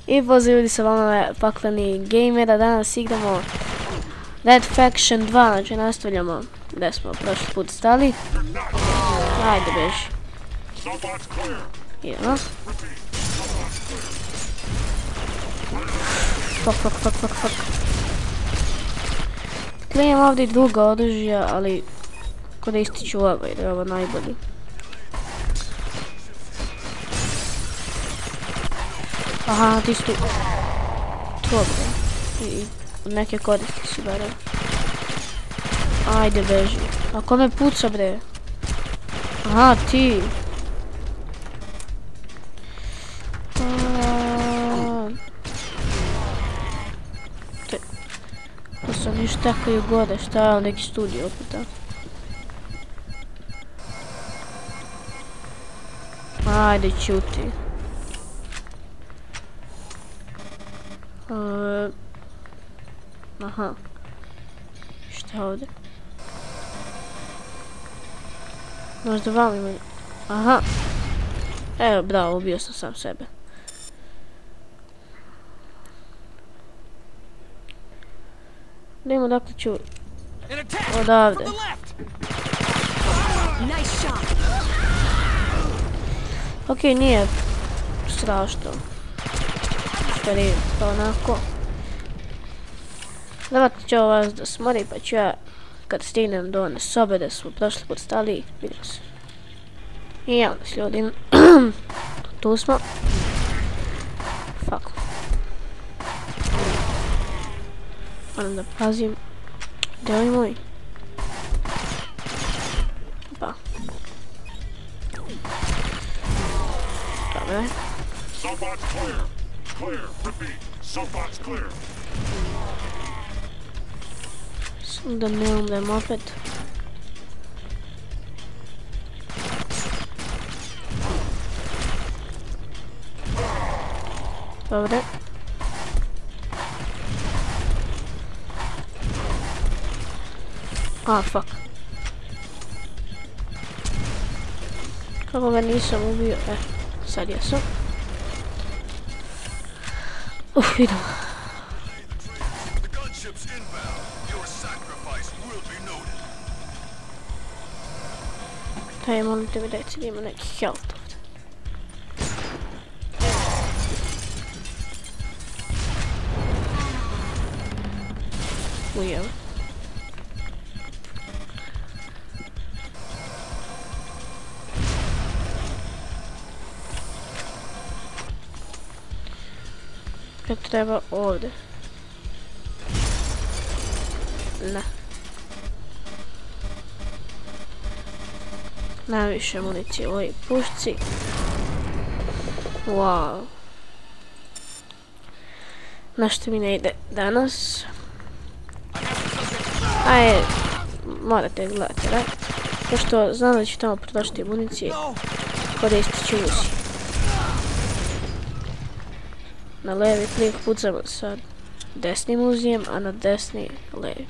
I pozdrav ljudi, sa vama je Pakleni Gamer, a danas igramo Red Faction 2, znači nastavljamo gdje smo prošli put stali. Ajde beži. Idemo. Fuck. Klijem ovdje i druga oružja, ali koristit ću ovo jer je ovo najbolji. Aha, ti su tu. Dobro. I neke koristi si barem. Ajde beži. A ko me puca bre? Aha, ti. To sam još tako i gore, šta je neki studij opet. Ajde ćuti. Aha. Šta ovdje? Možda vam ima... Aha. Evo, bravo, ubio sam sam sebe. Idemo dakle ću... Odavde. Okej, nije strašno. Stvari, pa onako. Vjerojatno će ovo vas da smori, pa ću ja kad stignem do one sobe da smo prošli put stali, vidim se. I evo nas ljudi, tu smo. Fuck. Moram da pazim. Gdje je moj? Pa. Dobre. Da ne umrem opet. Dobre. A, fuck. Kako ga nisam ubio? Sad jesam. Idemo. Daj, molim te mi reci da ima neki health ovdje. Ujevo. Kad treba ovdje. Ne. Najviše municije u ovoj pušci. Wow. Nešto mi ne ide danas. Ajde, morate gledati rat. Pošto znam da ću tamo protočiti municije, koristit ću uzi. Na levi klik pucamo sa desnim uzijem, a na desni levi.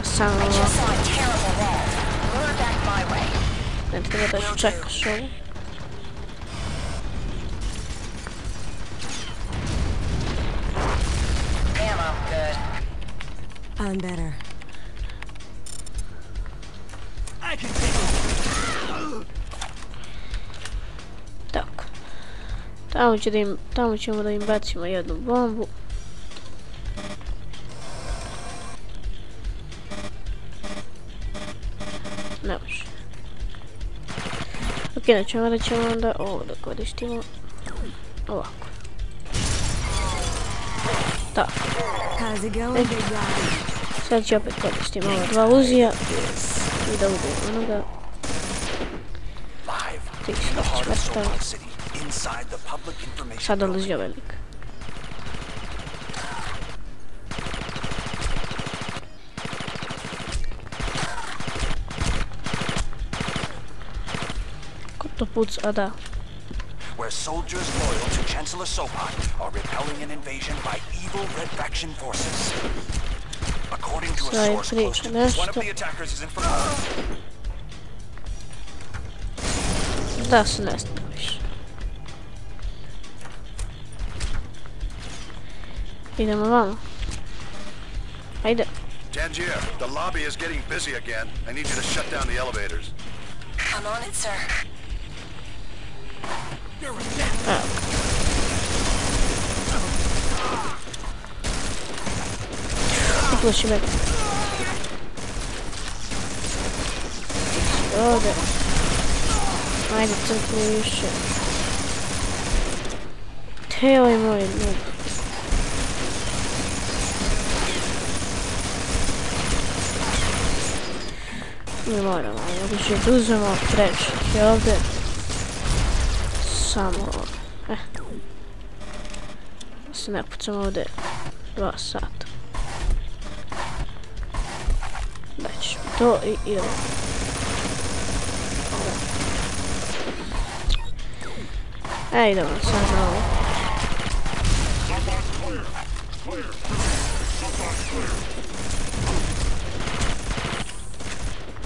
Samo ovo. Ne treba da ću čekaš ovo. I'm better. Tako. Tamo ćemo da im bacimo jednu bombu. Ne može. Ok, znači morat ćemo onda ovo da koristimo. Ovako. Tako. Sad ću opet koristimo ova dva uzija. I da ubijem onoga. Ti si već mrtav. Sad dolazi ovaj lik. Ko to puca, a da. Where soldiers loyal to Chancellor Sopat are repelling an invasion by evil Red Faction forces. According to a Sve source close priča to one of nešto. the attackers is in front. Da se ne snima više. Idemo vamo. Ajde. Tangier, the lobby is getting busy again. I need you to shut down the elevators. I'm on it, sir. Evo. Uključi me. Ovdje. Ajde, crkni više. Teo je moj noob. Mi moramo, moguće da uzmemo prečnik je ovdje. Samo ovdje. Da se ne pucamo ovdje 2 sata. Daćemo to i idemo. Idemo sad na ovo.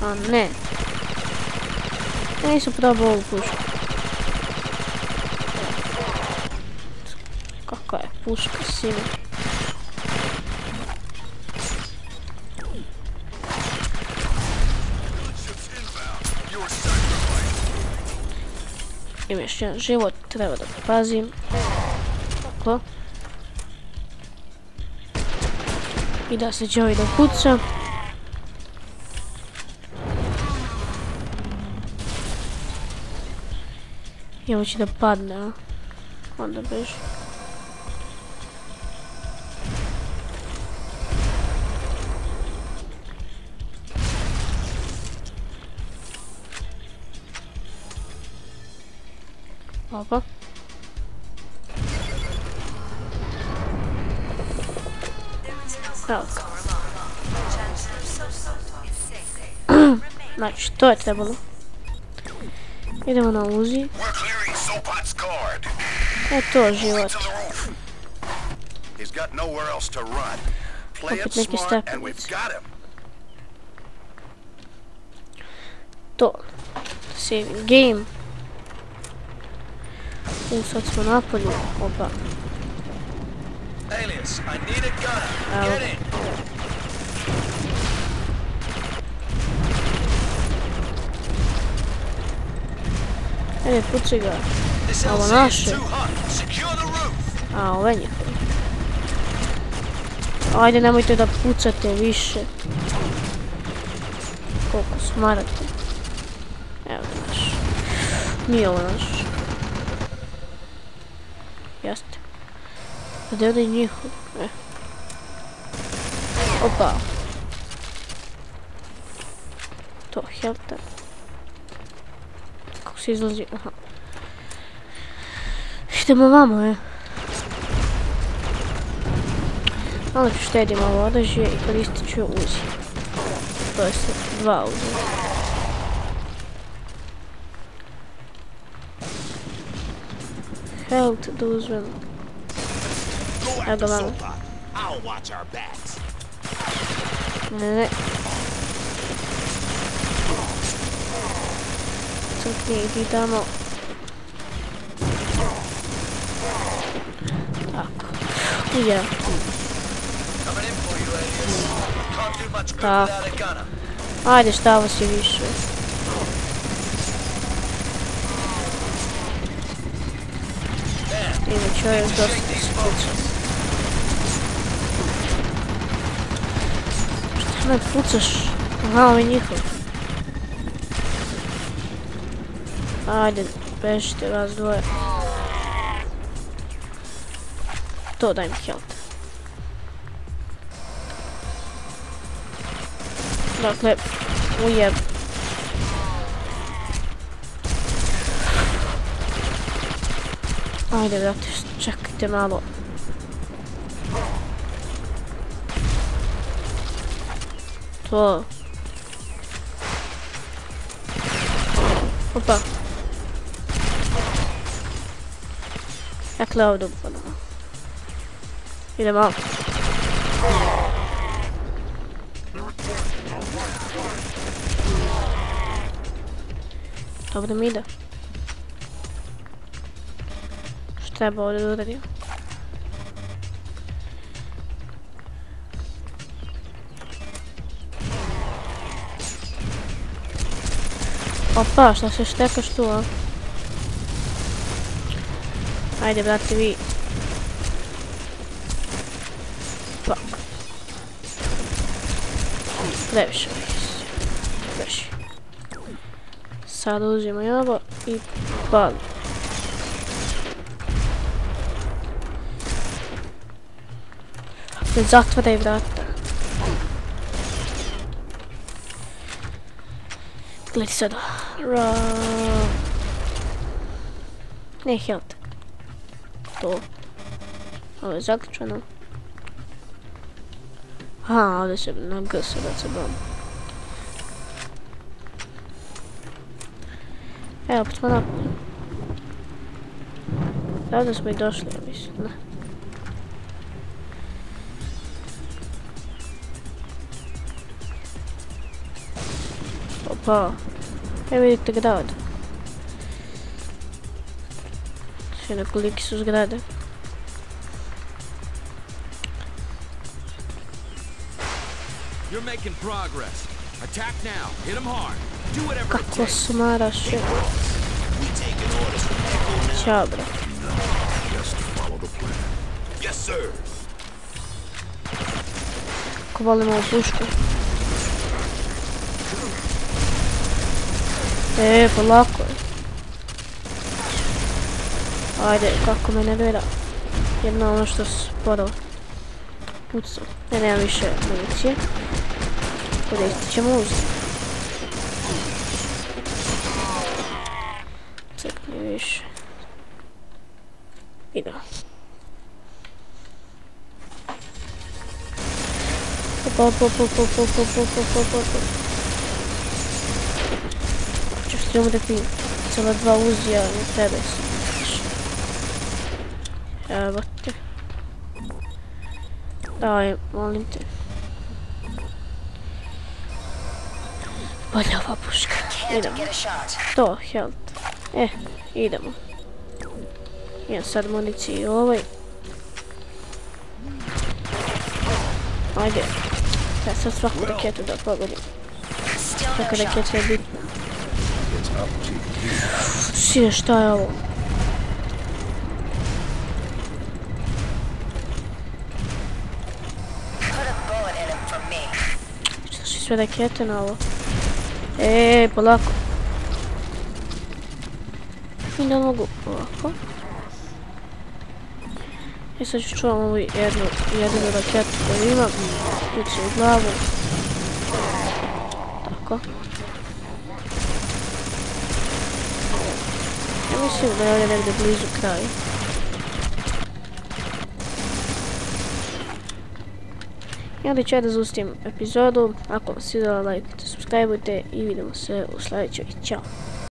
A ne. Ja nisam probao ovu pušku. Kakva je puška sine. Ima još jedan život, treba da pazim. Tako. I da se će ovaj da puca. I ovo će da padne, a? Onda beži. Opa. Evo ga. Znači, to je trebalo. Idemo na Uzi. E to, život. Opet neki stepenici. To. Saving game. Sad smo napolju. Opa. Alias, I need a gunner. Get in. Ajde, puci ga. Ovo naše. A, ove njihove. Ajde, nemojte da pucate više. Koliko smarate. Evo naš. Nije ovo naš. Jeste. Gdje je ovdje njihov? Opa. To, helta. Kako se izlazi? Aha. Idemo vamo, Malo ću štedim ovo oružje i koristit ću Uzi. To je sad 2 Uzi. Health da uzmem. Evo ga vamo. Ne. Crkni, idi tamo. Tako. Ja. Tako. Ajde, šta vas je više. Ima čovjek dosta se puca. Šta me pucaš? Aha, ovo je njihov. Ajde, bežite vas dvoje. To daj mi health. Dakle, ujeb. Ajde, brate, čekajte malo. To. Opa. Dakle, ovdje upadamo. Idemo. Dobro mi ide. Što treba ovdje da uradim? Opa, šta se štekaš tu, a? Ajde, brate, vi. Fuck. Previše. Previše. Sad uzimo i ovo i pali. Zatvaraj vrata. Gledaj sada. Ne health. To. Ovo je zaključeno. Aha, ovdje se na G se baca bomba. Evo, opet smo napolju. Ovdje smo i došli, ja mislim, ne. Opa. Evo vidite grad. Sve nekoliki su zgrade. You're making progress. Attack now. Hit them hard. Do whatever it Kako takes. smaraš je. Ćao, bre. Just follow the plan. Yes, sir. Kako volim ovu pušku. Polako je. Ajde, kako me nervira. Jedno ono što sporo pucam. Ja nemam više municije. Koristit ćemo uzeti. Crkni više. Idemo. Ćeš ti umreti cijela dva uzija na tebe si. Evo te. Daj, molim te. Bolja ova puška. Idemo. To, health. Idemo. Imam sad municiju ovaj. Ajde. Sad svaku raketu da pogodim. Svaka raketa je bitna. Sine, šta je ovo? Što su sve rakete na ovo? Polako. I ne mogu ovako. I sad ću čuvam ovu jedinu raketu koju imam. Puci u glavu. Tako. Ja mislim da je ovdje negdje blizu kraju. I onda ću ja da zaustim epizodu. Ako vam se svidjela, lajkujte, subscribeujte i vidimo se u sljedećoj. Ćao!